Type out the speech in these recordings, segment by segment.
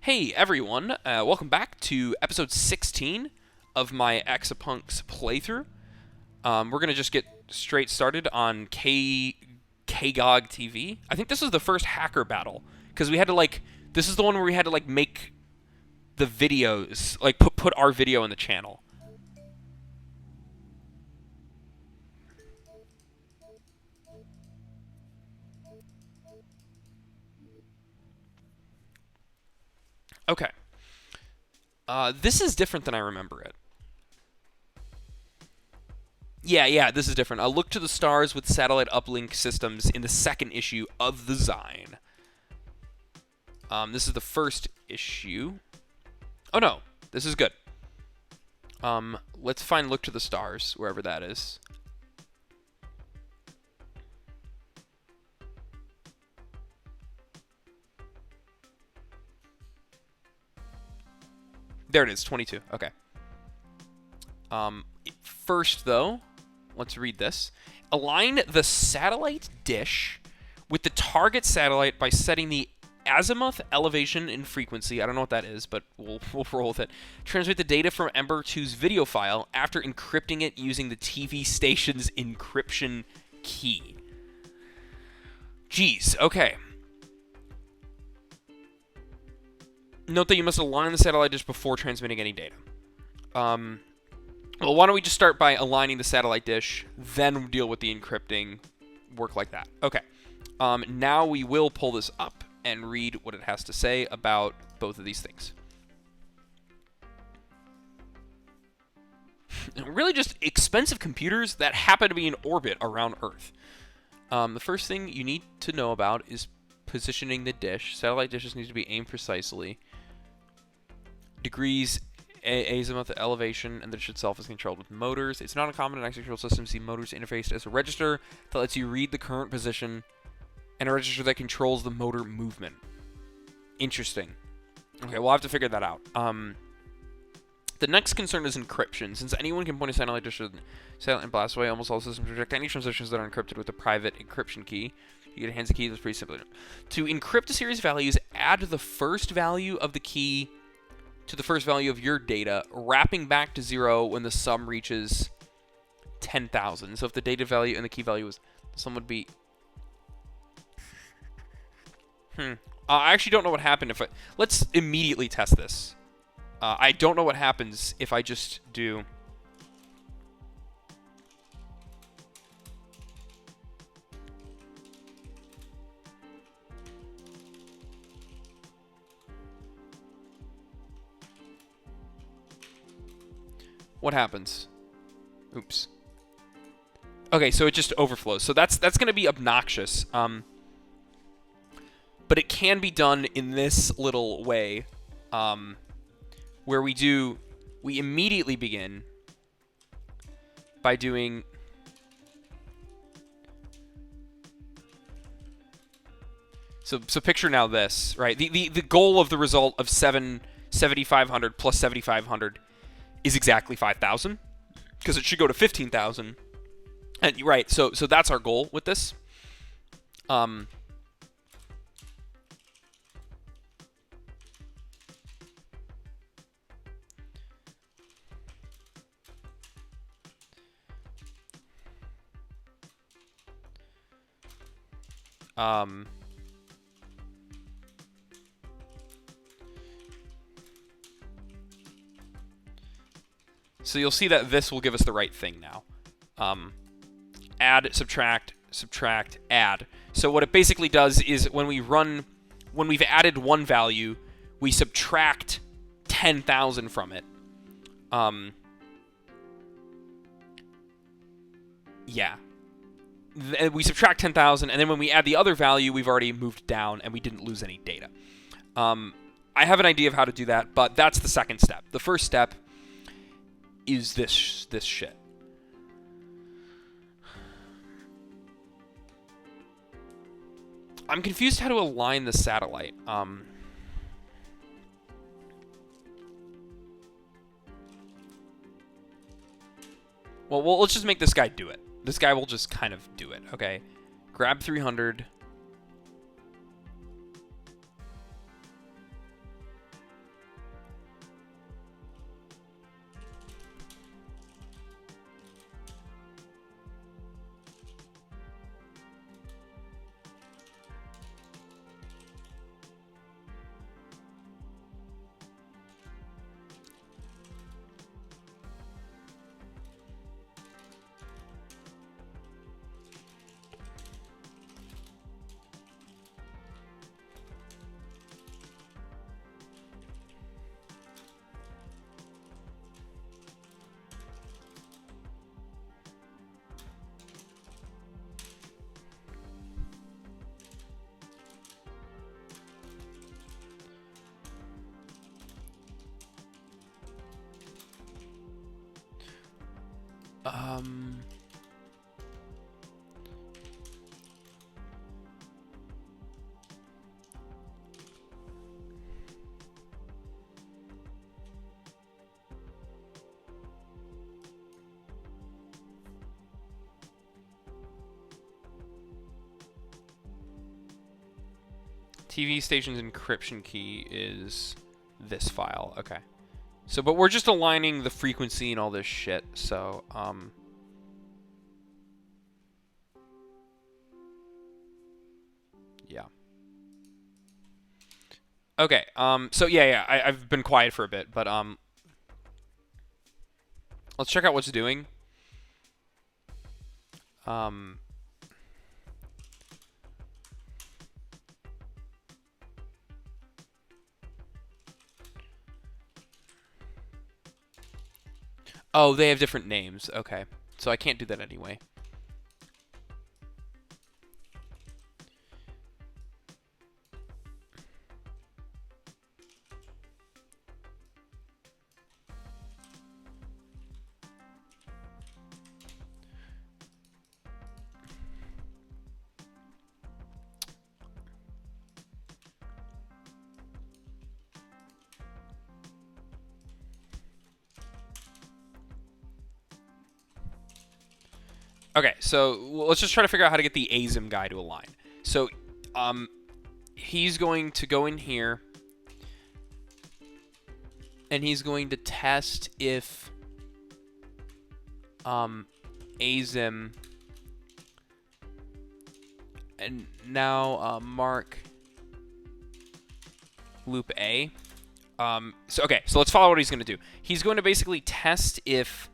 Hey everyone, welcome back to episode 16 of my EXAPUNKS playthrough. We're gonna just get straight started on KGOG TV. I think this is the first hacker battle because we had to this is the one where we had to make the videos, put our video in the channel. Okay. This is different than I remember it. Yeah, this is different. Look to the stars with satellite uplink systems in the second issue of the Zine. This is the first issue. Oh no, this is good. Let's find Look to the Stars, wherever that is. There it is, 22. Okay. First, though, let's read this. Align the satellite dish with the target satellite by setting the azimuth, elevation, and frequency. I don't know what that is, but we'll roll with it. Transmit the data from Ember 2's video file after encrypting it using the TV station's encryption key. Jeez, okay. Note that you must align the satellite dish before transmitting any data. Well, why don't we just start by aligning the satellite dish, then deal with the encrypting, work like that. Okay. Now we will pull this up and read what it has to say about both of these things. Really just expensive computers that happen to be in orbit around Earth. The first thing you need to know about is positioning the dish. Satellite dishes need to be aimed precisely. Degrees, azimuth, elevation, and the dish itself is controlled with motors. It's not uncommon in access control systems to see motors interfaced as a register that lets you read the current position and a register that controls the motor movement. Interesting. Okay, we'll have to figure that out. The next concern is encryption. Since anyone can point a satellite dish to satellite and blast away, almost all systems reject any transmissions that are encrypted with a private encryption key. You get hands the key, that's pretty simple. To encrypt a series of values, add the first value of the key to the first value of your data, wrapping back to 0 when the sum reaches 10,000. So if the data value and the key value was, the sum would be... I actually don't know what happened if I... Let's immediately test this. I don't know what happens if I just do... What happens? Oops. Okay, so it just overflows. So that's going to be obnoxious. But it can be done in this little way, where we immediately begin by doing... So picture now this, right? The goal of the result of 7,500 plus 7,500 is exactly 5,000, because it should go to 15,000. And right, so that's our goal with this. So you'll see that this will give us the right thing now. Add, subtract, subtract, add. So what it basically does is when we've added one value, we subtract 10,000 from it. Yeah. We subtract 10,000, and then when we add the other value, we've already moved down, and we didn't lose any data. I have an idea of how to do that, but that's the second step. The first step is this shit. I'm confused how to align the satellite. Well, let's just make this guy do it. This guy will just kind of do it, okay? Grab 300. Um... TV station's encryption key is this file. Okay. So, but we're just aligning the frequency and all this shit. So, yeah. Okay. So yeah, I've been quiet for a bit, but let's check out what's doing. Oh, they have different names. Okay. So I can't do that anyway. Okay, so let's just try to figure out how to get the ASIM guy to align. So, he's going to go in here, and he's going to test if ASIM, and now mark loop A. So let's follow what he's going to do. He's going to basically test if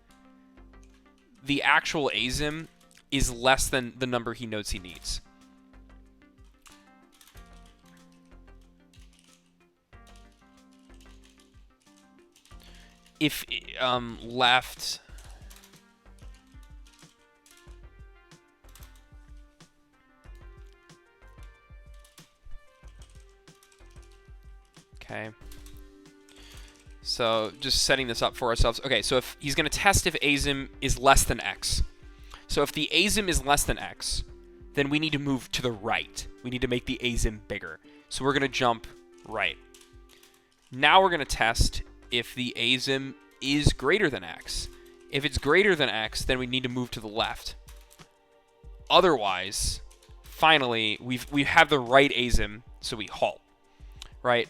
the actual ASIM is less than the number he knows he needs. If left... Okay. So just setting this up for ourselves. Okay, so if he's going to test if ASIM is less than X. So if the ASIM is less than X, then we need to move to the right. We need to make the ASIM bigger. So we're going to jump right. Now we're going to test if the ASIM is greater than X. If it's greater than X, then we need to move to the left. Otherwise, finally, we have the right ASIM, so we halt. Right?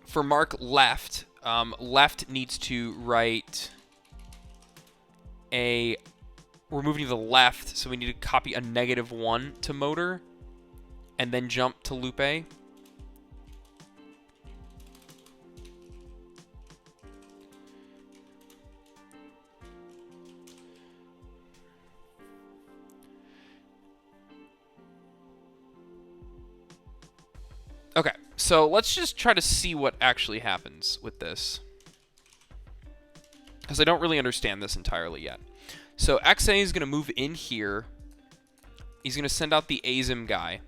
For mark left, left needs to write a... We're moving to the left, so we need to copy a -1 to motor, and then jump to loop A. Okay, so let's just try to see what actually happens with this, because I don't really understand this entirely yet. So XA is going to move in here. He's going to send out the ASIM guy.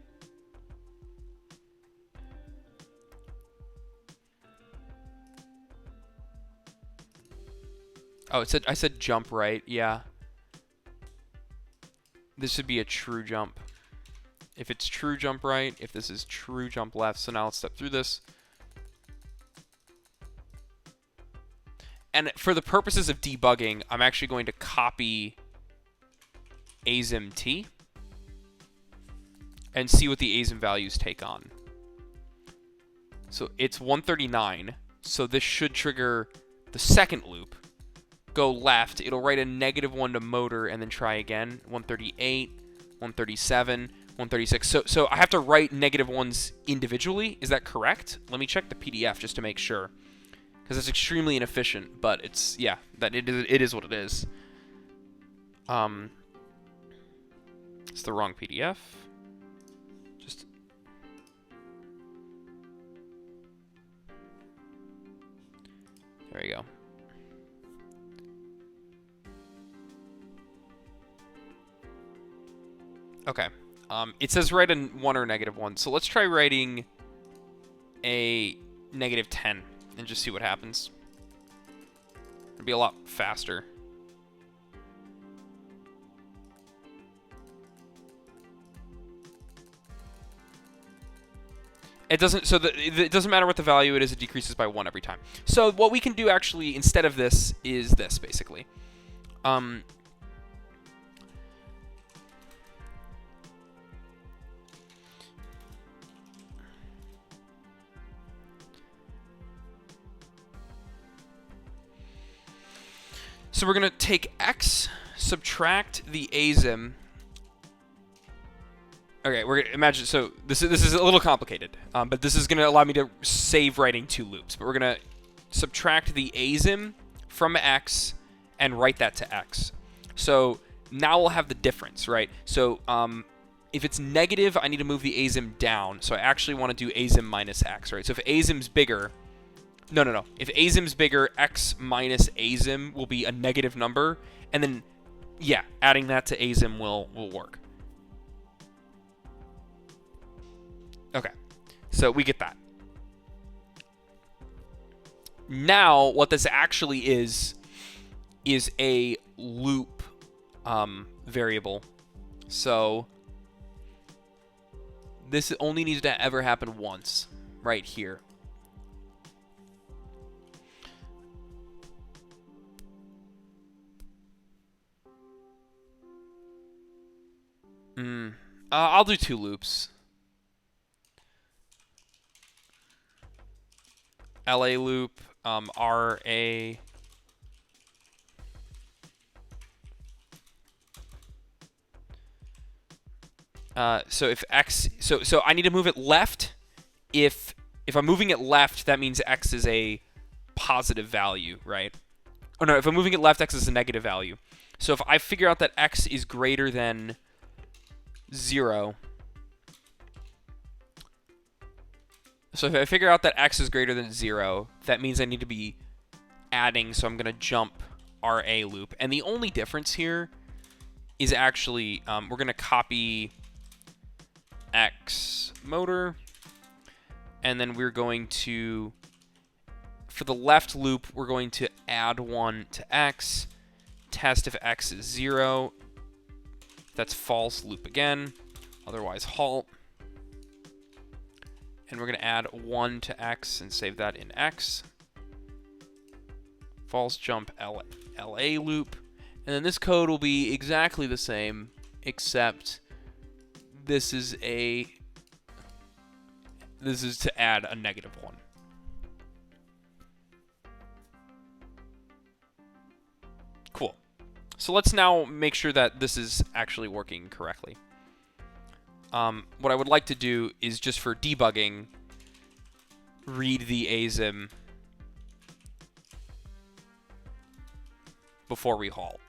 Oh, I said jump right. Yeah. This should be a true jump. If it's true jump right, if this is true jump left. So now let's step through this. And for the purposes of debugging, I'm actually going to copy ASIM T and see what the ASIM values take on. So it's 139, so this should trigger the second loop. Go left, it'll write a -1 to motor and then try again. 138, 137, 136. So I have to write -1s individually. Is that correct? Let me check the PDF just to make sure, because it's extremely inefficient. But it's, yeah, that it is what it is. It's the wrong PDF. Just there you go. Okay. It says write a 1 or -1. So let's try writing a -10 and just see what happens. It'll be a lot faster. It doesn't, so it doesn't matter what the value it is, it decreases by 1 every time. So what we can do actually instead of this is this, basically. So we're going to take x, subtract the asim. Okay, we're gonna imagine. So this is a little complicated, but this is going to allow me to save writing 2 loops. But we're going to subtract the asim from x and write that to x. So now we'll have the difference, right? So if it's negative, I need to move the asim down. So I actually want to do asim minus x, right? So if asim's bigger, no. If asim's bigger, x minus asim will be a negative number, and then yeah, adding that to asim will work. Okay, so we get that. Now, what this actually is a loop variable. So this only needs to ever happen once, right here. I'll do 2 loops. LA loop, RA. So if x, so I need to move it left. If I'm moving it left, that means x is a positive value, right? Oh no, if I'm moving it left, x is a negative value. So if I figure out that x is greater than 0. So if I figure out that x is greater than 0, that means I need to be adding, so I'm going to jump RA loop. And the only difference here is actually, we're going to copy x motor, and then we're going to, for the left loop, we're going to add 1 to x, test if x is 0. That's false, loop again, otherwise halt. And we're going to add 1 to x and save that in x. False jump LA loop. And then this code will be exactly the same, except this is to add a negative 1. Cool. So let's now make sure that this is actually working correctly. What I would like to do is just for debugging, read the asim before we halt.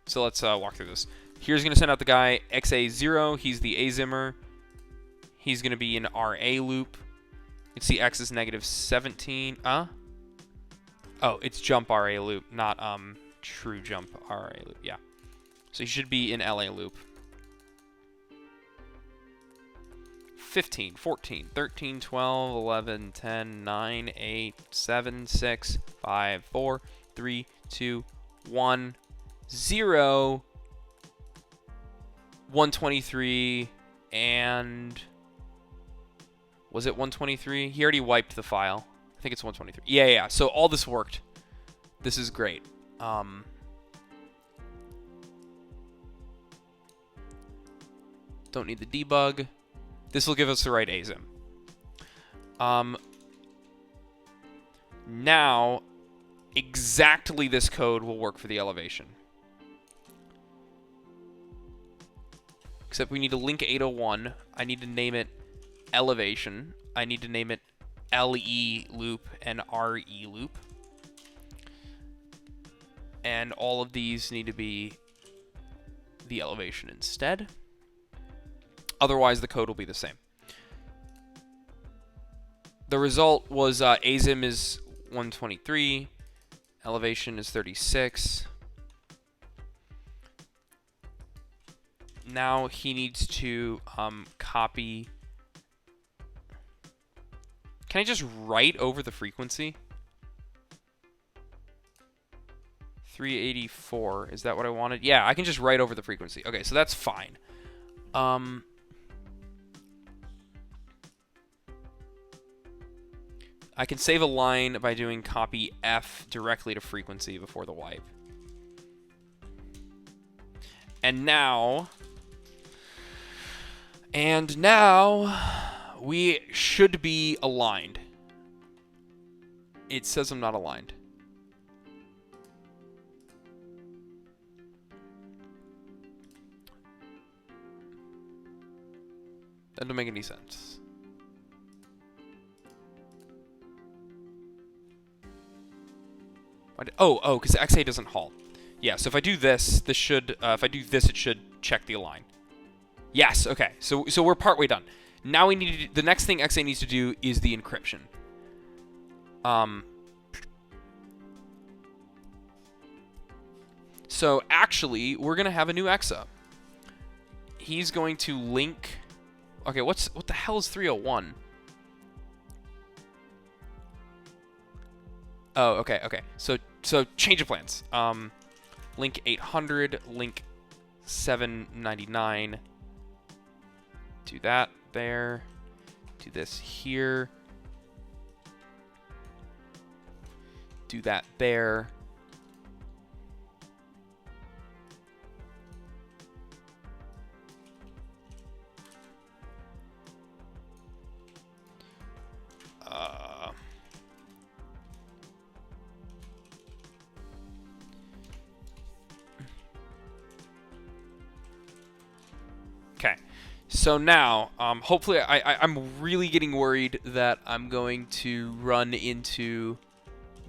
So let's walk through this. Here's going to send out the guy XA0. He's the asimmer. He's going to be an RA loop. You can see x is negative 17. Oh, it's jump RA loop, not true jump RA loop. Yeah. So you should be in LA loop. 15, 14, 13, 12, 11, 10, 9, 8, 7, 6, 5, 4, 3, 2, 1, 0, 123, and was it 123? He already wiped the file. I think it's 123. Yeah. So all this worked. This is great. Don't need the debug. This will give us the right asim. Now, exactly this code will work for the elevation. Except we need to link 801. I need to name it elevation. I need to name it LE loop and RE loop. And all of these need to be the elevation instead. Otherwise, the code will be the same. The result was asim is 123, elevation is 36. now he needs to copy. Can I just write over the frequency? 384. Is that what I wanted? Yeah, I can just write over the frequency. Okay, so that's fine. I can save a line by doing copy F directly to frequency before the wipe. And now we should be aligned. It says I'm not aligned. That doesn't make any sense. Because XA doesn't halt. Yeah, so if I do this, this should, if I do this, it should check the align. Yes, okay. So we're partway done. Now we need to do, the next thing XA needs to do is the encryption. So actually, we're gonna have a new EXA. He's going to link. Okay, what the hell is 301? Oh, okay. So change of plans. Link 800, link 799. Do that there. Do this here. Do that there. Okay, so now, hopefully, I'm really getting worried that I'm going to run into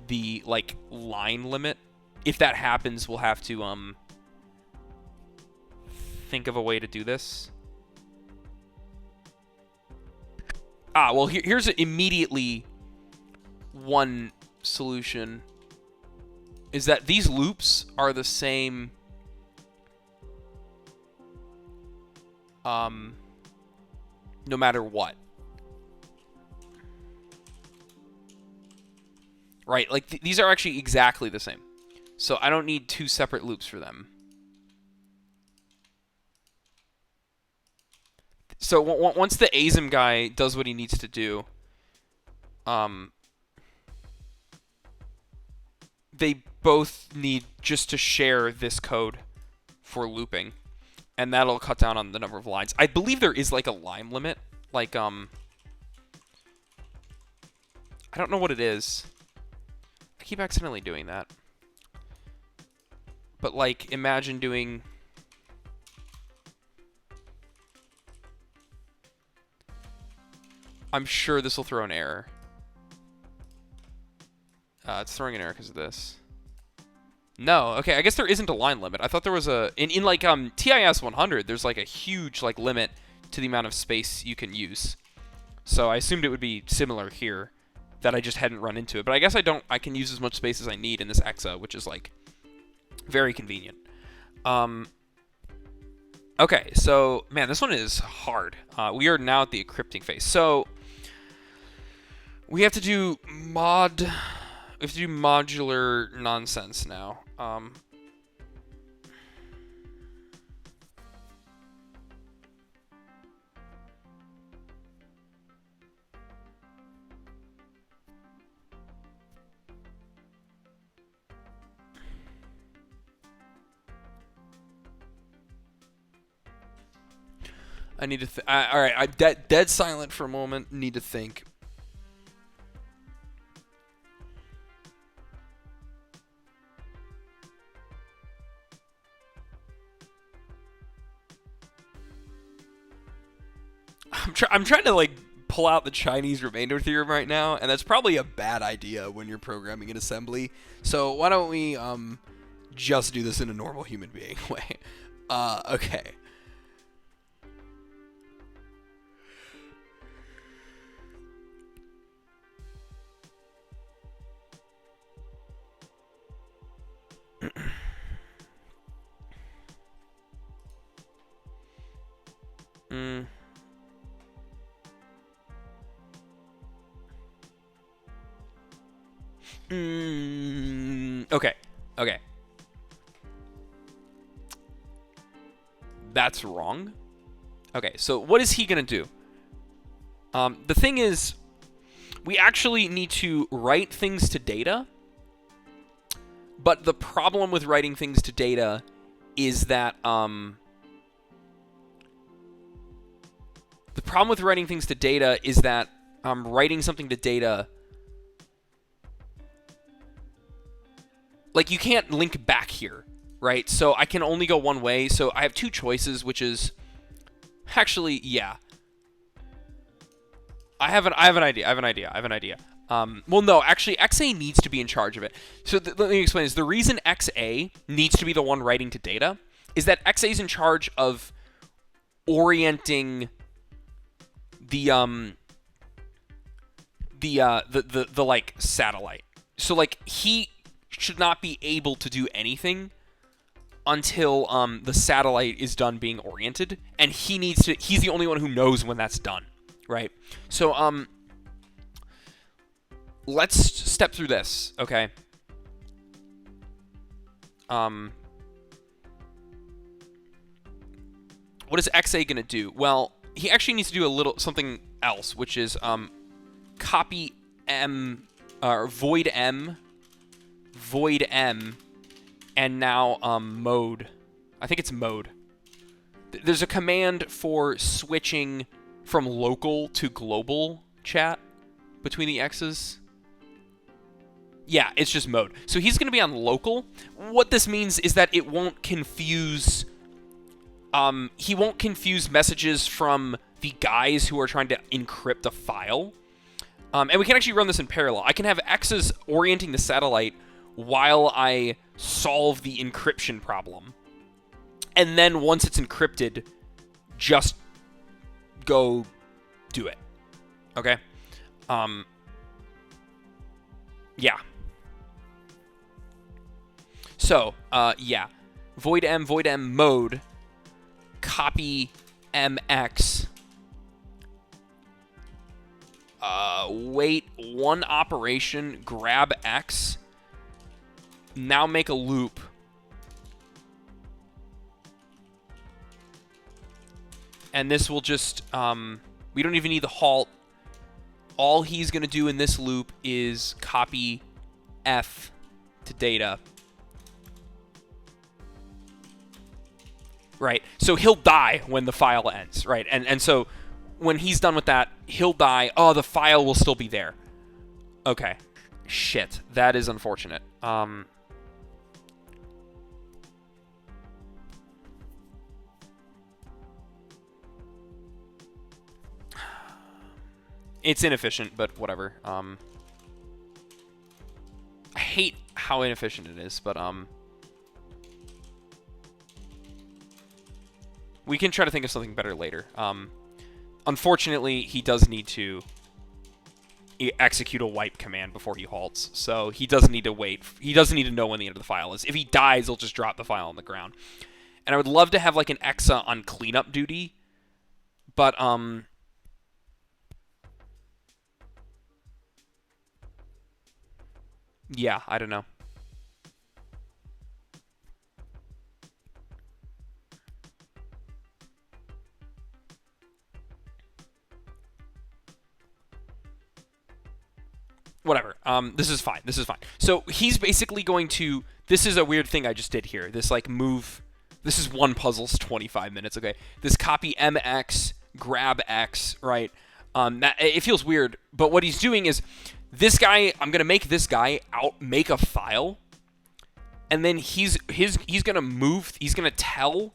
the, like, line limit. If that happens, we'll have to, think of a way to do this. Well, here's immediately one solution. Is that these loops are the same... no matter what. Right, like these are actually exactly the same. So I don't need two separate loops for them. So once the ASM guy does what he needs to do, they both need just to share this code for looping. And that'll cut down on the number of lines. I believe there is like a line limit. Like, I don't know what it is. I keep accidentally doing that. But like, imagine doing... I'm sure this will throw an error. It's throwing an error because of this. No, okay, I guess there isn't a line limit. I thought there was a... In like, TIS 100, there's like a huge, like, limit to the amount of space you can use. So I assumed it would be similar here, that I just hadn't run into it. But I guess I can use as much space as I need in this EXA, which is, like, very convenient. Okay, so, man, this one is hard. We are now at the encrypting phase. So, we have to do We have to do modular nonsense now. I need to. All right, I'm dead silent for a moment. Need to think. I'm trying to like pull out the Chinese remainder theorem right now, and that's probably a bad idea when you're programming in assembly. So why don't we just do this in a normal human being way? Okay. Mm. Okay. Okay. That's wrong. Okay, so what is he going to do? The thing is, we actually need to write things to data, but the problem with writing things to data is that writing something to data, like, you can't link back here, right? So I can only go one way. So I have two choices, which is actually, yeah. I have an idea. Well, no, actually, XA needs to be in charge of it. So let me explain this. The reason XA needs to be the one writing to data is that XA is in charge of orienting the like satellite. So like he should not be able to do anything until the satellite is done being oriented, and he's the only one who knows when that's done, right? So let's step through this, okay? What is XA gonna do? Well, he actually needs to do a little something else, which is copy M or void M, and now mode. I think it's mode. There's a command for switching from local to global chat between the X's. Yeah, it's just mode. So he's going to be on local. What this means is that it won't confuse... he won't confuse messages from the guys who are trying to encrypt a file. And we can actually run this in parallel. I can have X's orienting the satellite while I solve the encryption problem. And then once it's encrypted, just go do it. Okay? Yeah. So, yeah. Void M mode, copy MX, wait one operation, grab X, now make a loop, and this will just, we don't even need the halt. All he's going to do in this loop is copy F to data. Right, so he'll die when the file ends, right? And so when he's done with that, he'll die. Oh, the file will still be there. Okay. Shit, that is unfortunate. It's inefficient, but whatever. I hate how inefficient it is, but we can try to think of something better later. Unfortunately, he does need to execute a wipe command before he halts, so he doesn't need to wait. He doesn't need to know when the end of the file is. If he dies, he'll just drop the file on the ground. And I would love to have like an EXA on cleanup duty, but yeah, I don't know. Whatever. This is fine. This is fine. So he's basically going to... This is a weird thing I just did here. This, like, move... This is one puzzle's 25 minutes, okay? This copy MX, grab X, right? It feels weird, but what he's doing is... This guy... I'm going to make this guy make a file, and then he's going to move... He's going to tell...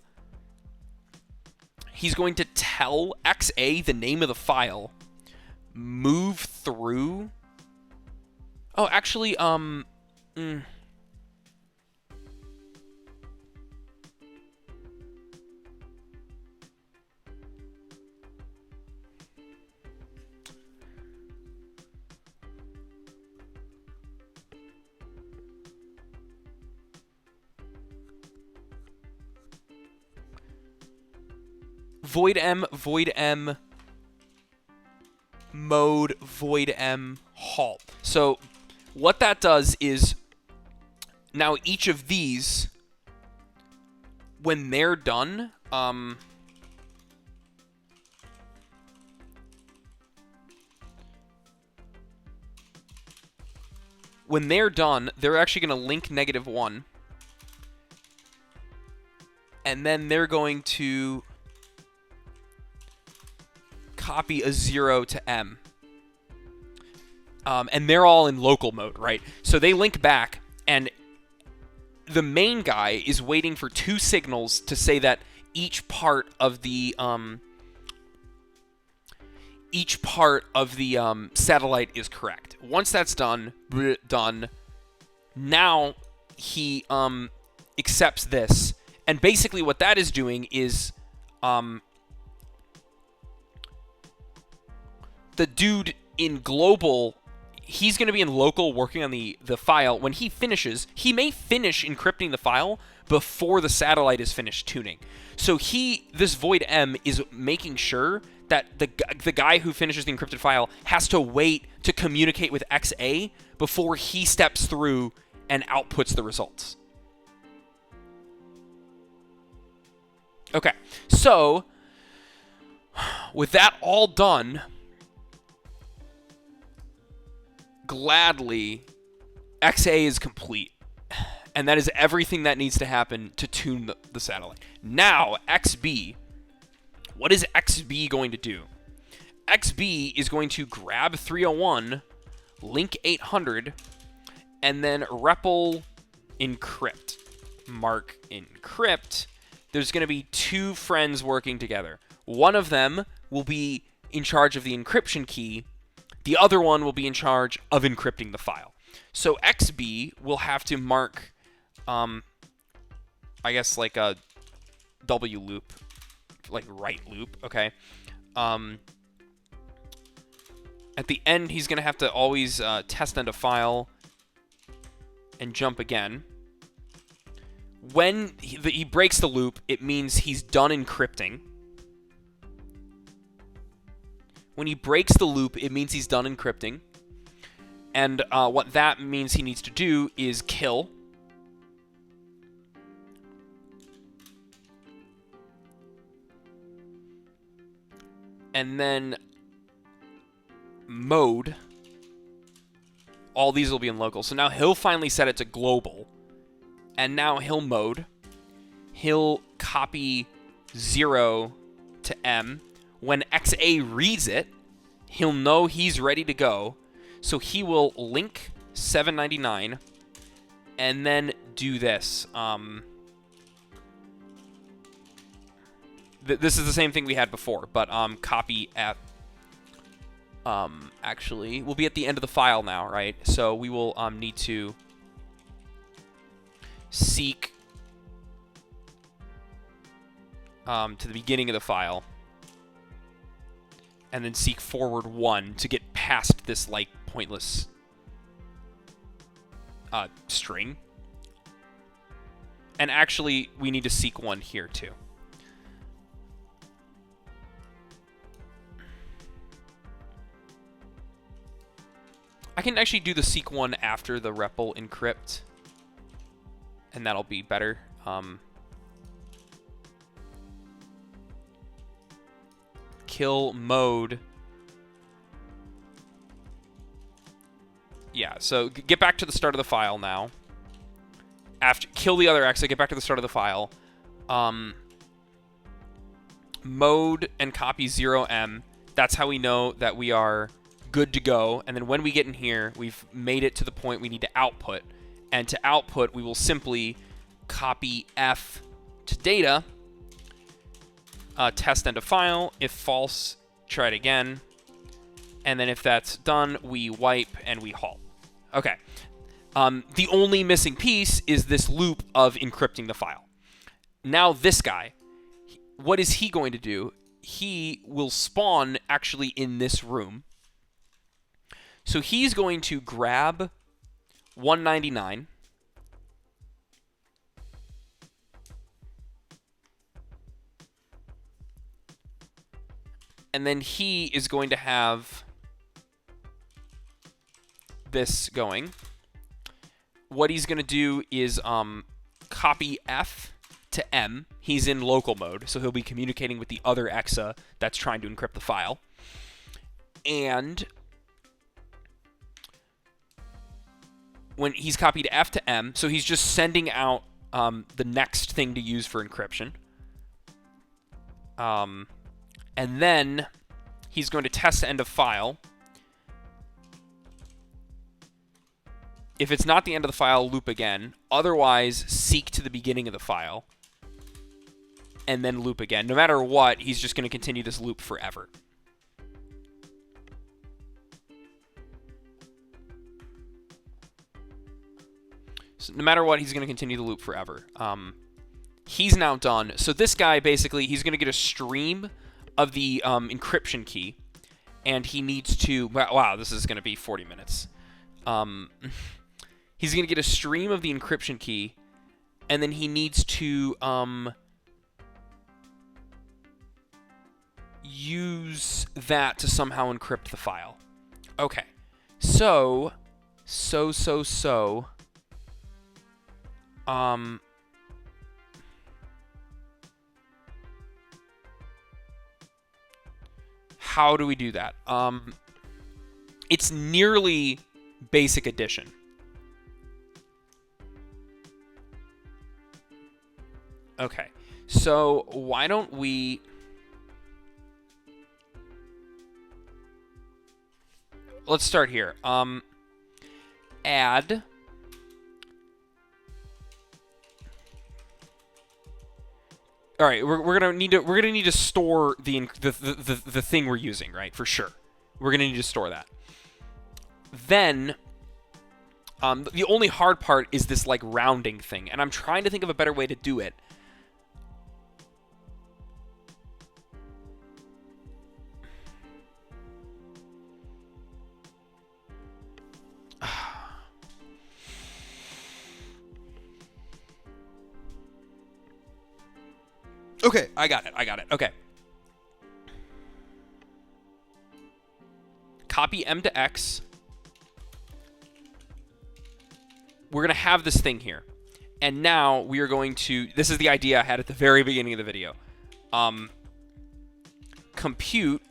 He's going to tell XA the name of the file, move through... Oh, actually, void m, mode, void m, halt. So what that does is now each of these, when they're done, they're actually going to link -1. And then they're going to copy a 0 to M. And they're all in local mode, right? So they link back, and the main guy is waiting for 2 signals to say that each part of the satellite is correct. Once that's done, now he accepts this, and basically what that is doing is the dude in global, he's going to be in local working on the file. When he finishes, he may finish encrypting the file before the satellite is finished tuning. So this void M is making sure that the guy who finishes the encrypted file has to wait to communicate with XA before he steps through and outputs the results. Okay, so with that all done, gladly, XA is complete. And that is everything that needs to happen to tune the satellite. Now, XB. What is XB going to do? XB is going to grab 301, link 800, and then REPL encrypt. Mark encrypt. There's going to be 2 friends working together. One of them will be in charge of the encryption key. The other one will be in charge of encrypting the file. So XB will have to mark, I guess, like a W loop, like right loop, okay? At the end, he's going to have to always test end a file and jump again. When he breaks the loop, it means he's done encrypting. When he breaks the loop, it means he's done encrypting. And what that means he needs to do is kill. And then mode. All these will be in local. So now he'll finally set it to global. And now he'll mode. He'll copy 0 to M. When XA reads it, he'll know he's ready to go. So he will link 799 and then do this. This is the same thing we had before, but copy F. Actually, we'll be at the end of the file now, right? So we will need to seek to the beginning of the file. And then seek forward 1 to get past this, like, pointless string. And actually, we need to seek 1 here, too. I can actually do the seek 1 after the REPL encrypt. And that'll be better. Kill mode. Yeah, so get back to the start of the file now. After kill the other exit, get back to the start of the file. Mode and copy 0M. That's how we know that we are good to go. And then when we get in here, we've made it to the point we need to output. And to output, we will simply copy F to data. Test end of file. If false, try it again. And then if that's done, we wipe and we halt. Okay. The only missing piece is this loop of encrypting the file. Now this guy, what is he going to do? He will spawn actually in this room. So he's going to grab 199. And then he is going to have this going. What he's going to do is copy F to M. He's in local mode, so he'll be communicating with the other EXA that's trying to encrypt the file. And when he's copied F to M, so he's just sending out the next thing to use for encryption. And then he's going to test end of file. If it's not the end of the file, loop again. Otherwise, seek to the beginning of the file. And then loop again. No matter what, he's just going to continue this loop forever. So no matter what, he's going to continue the loop forever. He's now done. So this guy, basically, he's going to get a stream of the encryption key. And he needs to... Wow, this is going to be 40 minutes. He's going to get a stream of the encryption key. And then he needs to use that to somehow encrypt the file. Okay. So... how do we do that? It's nearly basic addition. Okay, so why don't we... Let's start here. Add... All right, we're gonna need to store the thing we're using, right? For sure, we're gonna need to store that. Then, the only hard part is this like rounding thing, and I'm trying to think of a better way to do it. Okay, I got it. Okay. Copy M to X. We're going to have this thing here. And now we are going to... This is the idea I had at the very beginning of the video. Compute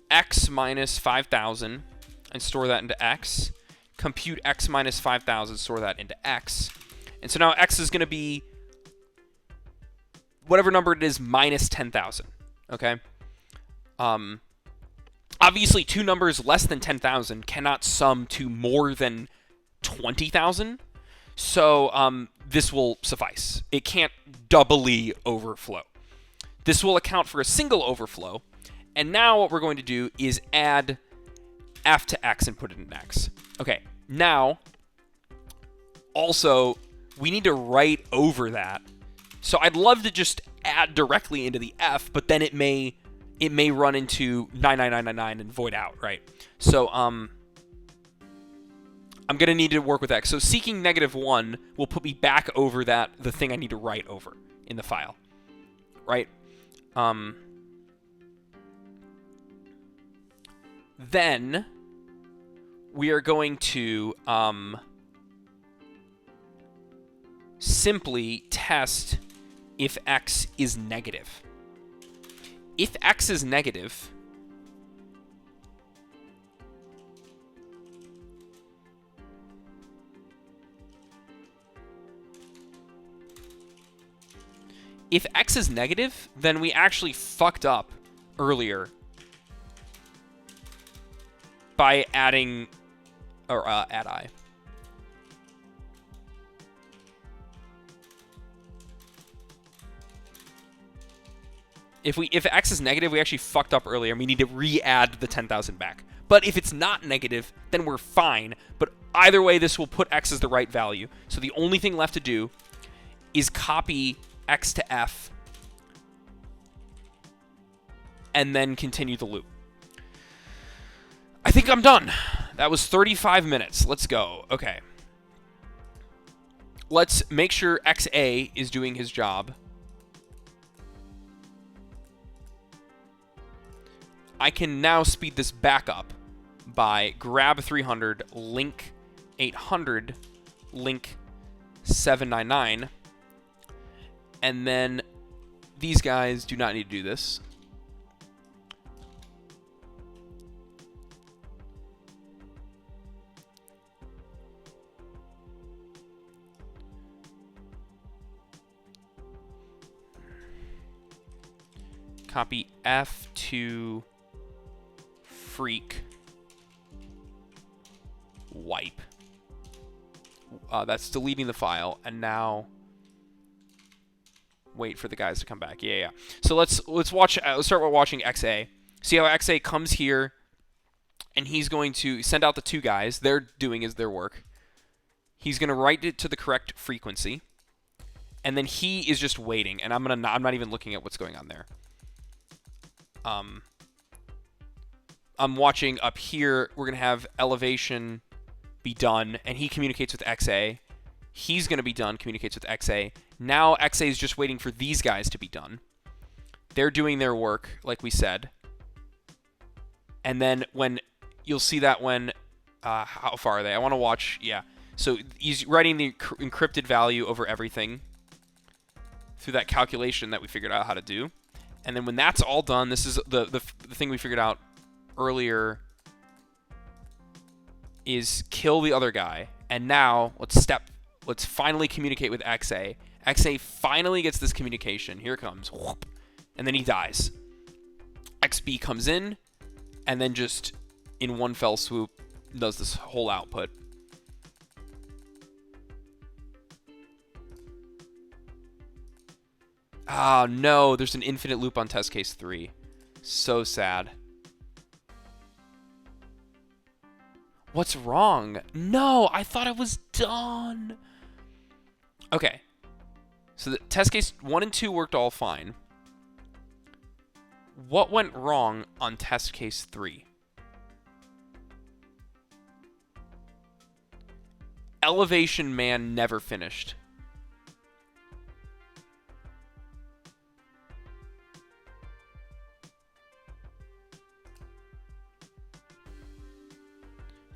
X minus 5,000 and store that into X. Compute X minus 5,000, store that into X. And so now X is going to be... whatever number it is, minus 10,000, okay? Obviously, two numbers less than 10,000 cannot sum to more than 20,000, so this will suffice. It can't doubly overflow. This will account for a single overflow, and now what we're going to do is add F to X and put it in X. Okay, now, also, we need to write over that. So I'd love to just add directly into the F, but then it may run into 99999 and void out, right? So I'm going to need to work with that. So seeking -1 will put me back over the thing I need to write over in the file, right? Then we are going to simply test if X is negative. If X is negative, then we actually fucked up earlier by adding, or add I. If X is negative, we actually fucked up earlier, and we need to re-add the 10,000 back. But if it's not negative, then we're fine. But either way, this will put X as the right value. So the only thing left to do is copy X to F and then continue the loop. I think I'm done. That was 35 minutes. Let's go. Okay. Let's make sure XA is doing his job. I can now speed this back up by grab 300, link 800, link 799, and then these guys do not need to do this. Copy F to freak wipe. That's deleting the file, and now wait for the guys to come back. Yeah. So let's watch. Let's start with watching XA. See how XA comes here, and he's going to send out the two guys. They're doing is their work. He's going to write it to the correct frequency, and then he is just waiting. And I'm not even looking at what's going on there. I'm watching up here. We're going to have elevation be done, and he communicates with XA. He's going to be done, communicates with XA. Now XA is just waiting for these guys to be done. They're doing their work, like we said. And then when you'll see that when how far are they? I want to watch. Yeah. So he's writing the encrypted value over everything through that calculation that we figured out how to do. And then when that's all done, this is the thing we figured out earlier is kill the other guy. And now let's finally communicate with XA. XA finally gets this communication. Here it comes. Whoop. And then he dies. XB comes in and then just in one fell swoop does this whole output. Ah, no, there's an infinite loop on test case 3. So sad. What's wrong? No, I thought it was done. Okay. So the test case 1 and 2 worked all fine. What went wrong on test case 3? Elevation Man never finished.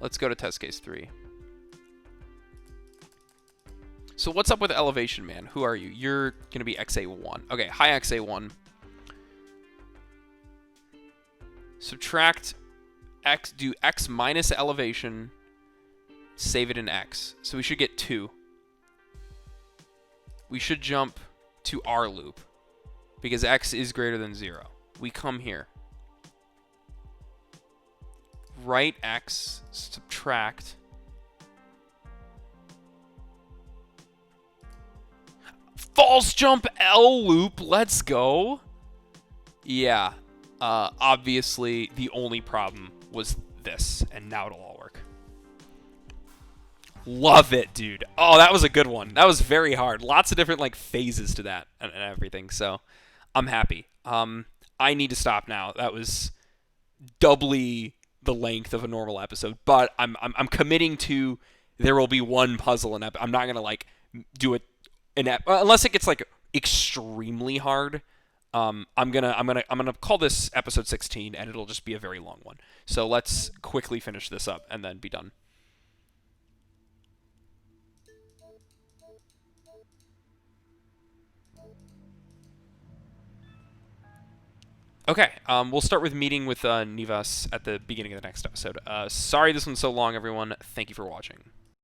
Let's go to test case 3. So what's up with Elevation Man? Who are you? You're going to be XA1. Okay, hi XA1. Subtract X, do X minus elevation, save it in X. So we should get 2. We should jump to our loop because X is greater than 0. We come here. Write X, subtract. False jump L loop, let's go. Yeah, obviously the only problem was this, and now it'll all work. Love it, dude. Oh, that was a good one. That was very hard. Lots of different like phases to that and everything, so I'm happy. I need to stop now. That was doubly the length of a normal episode, but I'm committing to there will be one puzzle in I'm not gonna like do it unless it gets like extremely hard. I'm gonna call this episode 16, and it'll just be a very long one. So let's quickly finish this up and then be done. Okay, we'll start with meeting with Nivas at the beginning of the next episode. Sorry this one's so long, everyone. Thank you for watching.